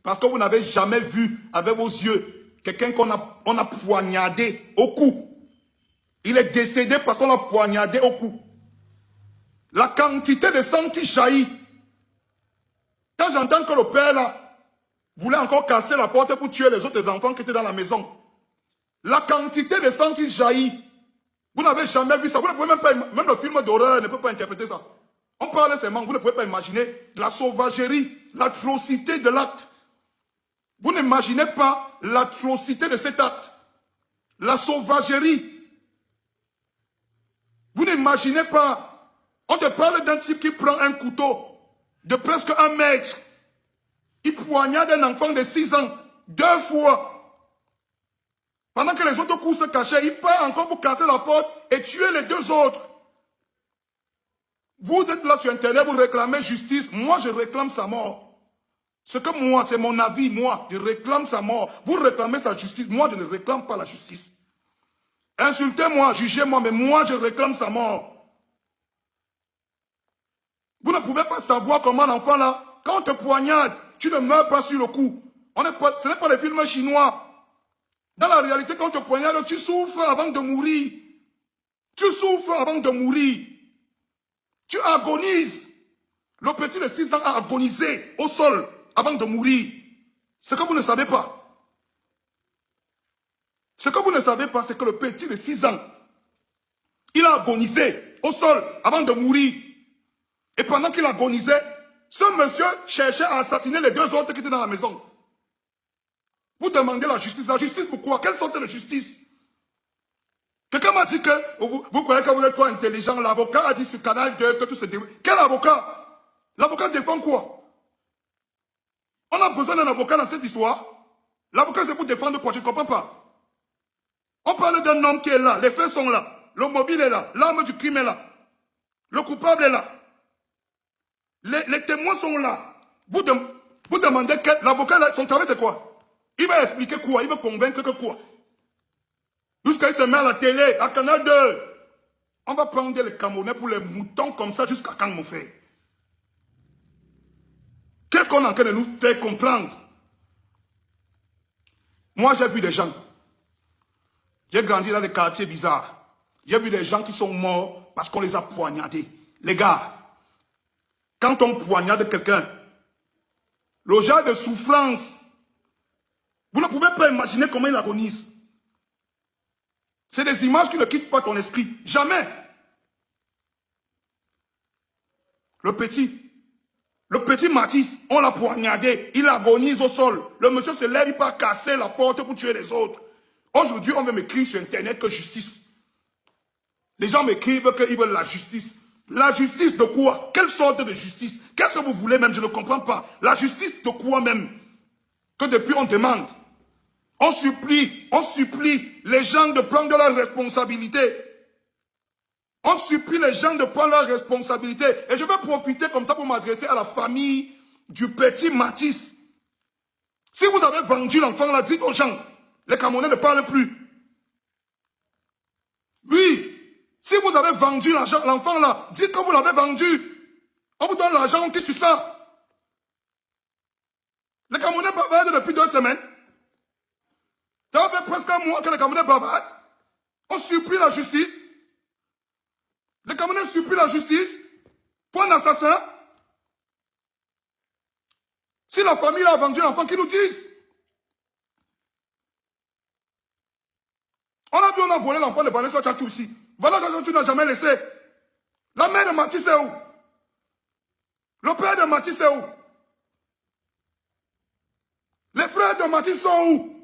Parce que vous n'avez jamais vu avec vos yeux quelqu'un qu'on a poignardé au cou. Il est décédé parce qu'on l'a poignardé au cou. La quantité de sang qui jaillit. Quand j'entends que le père là voulait encore casser la porte pour tuer les autres enfants qui étaient dans la maison. La quantité de sang qui jaillit. Vous n'avez jamais vu ça. Vous ne pouvez même pas, même le film d'horreur ne peut pas interpréter ça. On parle seulement, vous ne pouvez pas imaginer la sauvagerie, l'atrocité de l'acte. Vous n'imaginez pas l'atrocité de cet acte. La sauvagerie. Vous n'imaginez pas. On te parle d'un type qui prend un couteau de presque 1 mètre. Il poignarde un enfant de 6 ans 2 fois. Pendant que les autres coups se cachaient, il part encore pour casser la porte et tuer les 2 autres. Vous êtes là sur Internet, vous réclamez justice. Moi, je réclame sa mort. Ce que moi, c'est mon avis, moi, je réclame sa mort. Vous réclamez sa justice, moi, je ne réclame pas la justice. Insultez-moi, jugez-moi, mais moi, je réclame sa mort. Vous ne pouvez pas savoir comment l'enfant là, quand on te poignarde, tu ne meurs pas sur le coup. Ce n'est pas les films chinois. Dans la réalité, quand on te poignarde, tu souffres avant de mourir. Tu souffres avant de mourir. Tu agonises. Le petit de 6 ans a agonisé au sol avant de mourir. Ce que vous ne savez pas. Ce que vous ne savez pas, c'est que le petit de 6 ans, il a agonisé au sol avant de mourir. Et pendant qu'il agonisait, ce monsieur cherchait à assassiner les 2 autres qui étaient dans la maison. Vous demandez la justice. La justice pourquoi? Quelle sorte de justice? Quelqu'un m'a dit que vous croyez que vous êtes trop intelligent. L'avocat a dit sur Canal 2 que tout se déroule. Quel avocat? L'avocat défend quoi? On a besoin d'un avocat dans cette histoire. L'avocat c'est pour défendre quoi? Je ne comprends pas. On parle d'un homme qui est là. Les faits sont là. Le mobile est là. L'arme du crime est là. Le coupable est là. Les témoins sont là. Vous demandez que l'avocat, son travail c'est quoi? Il va expliquer quoi? Il va convaincre que quoi? Jusqu'à il se met à la télé, à Canal 2. On va prendre les Camerounais pour les moutons comme ça jusqu'à quand, mon frère? Qu'est-ce qu'on est en train de nous faire comprendre? Moi, j'ai vu des gens. J'ai grandi dans des quartiers bizarres. J'ai vu des gens qui sont morts parce qu'on les a poignardés. Les gars, quand on poignarde quelqu'un, le genre de souffrance, vous ne pouvez pas imaginer comment il agonise. C'est des images qui ne quittent pas ton esprit. Jamais. Le petit Matisse, on l'a poignardé. Il agonise au sol. Le monsieur se lève, il part casser la porte pour tuer les autres. Aujourd'hui, on veut m'écrire sur Internet que justice. Les gens m'écrivent qu'ils veulent la justice. La justice de quoi? Quelle sorte de justice? Qu'est-ce que vous voulez même? Je ne comprends pas. La justice de quoi même? Que depuis on demande. On supplie les gens de prendre leurs responsabilités. On supplie les gens de prendre leurs responsabilités. Et je vais profiter comme ça pour m'adresser à la famille du petit Matisse. Si vous avez vendu l'enfant là, dites aux gens, les Camerounais ne parlent plus. Oui, si vous avez vendu l'enfant là, dites que vous l'avez vendu. On vous donne l'argent, on quitte sur ça. Les Camerounais bavardent depuis 2 semaines. Ça fait presque 1 mois que les Camerounais bavardent. On supplie la justice. Les Camerounais supplient la justice pour un assassin. Si la famille a vendu l'enfant, qu'ils nous disent. On a volé l'enfant de Vanessa Tchatchou ici. Vanessa Tchatchou n'a jamais laissé. La mère de Matisse est où? Le père de Matisse est où? Les frères de Matisse sont où?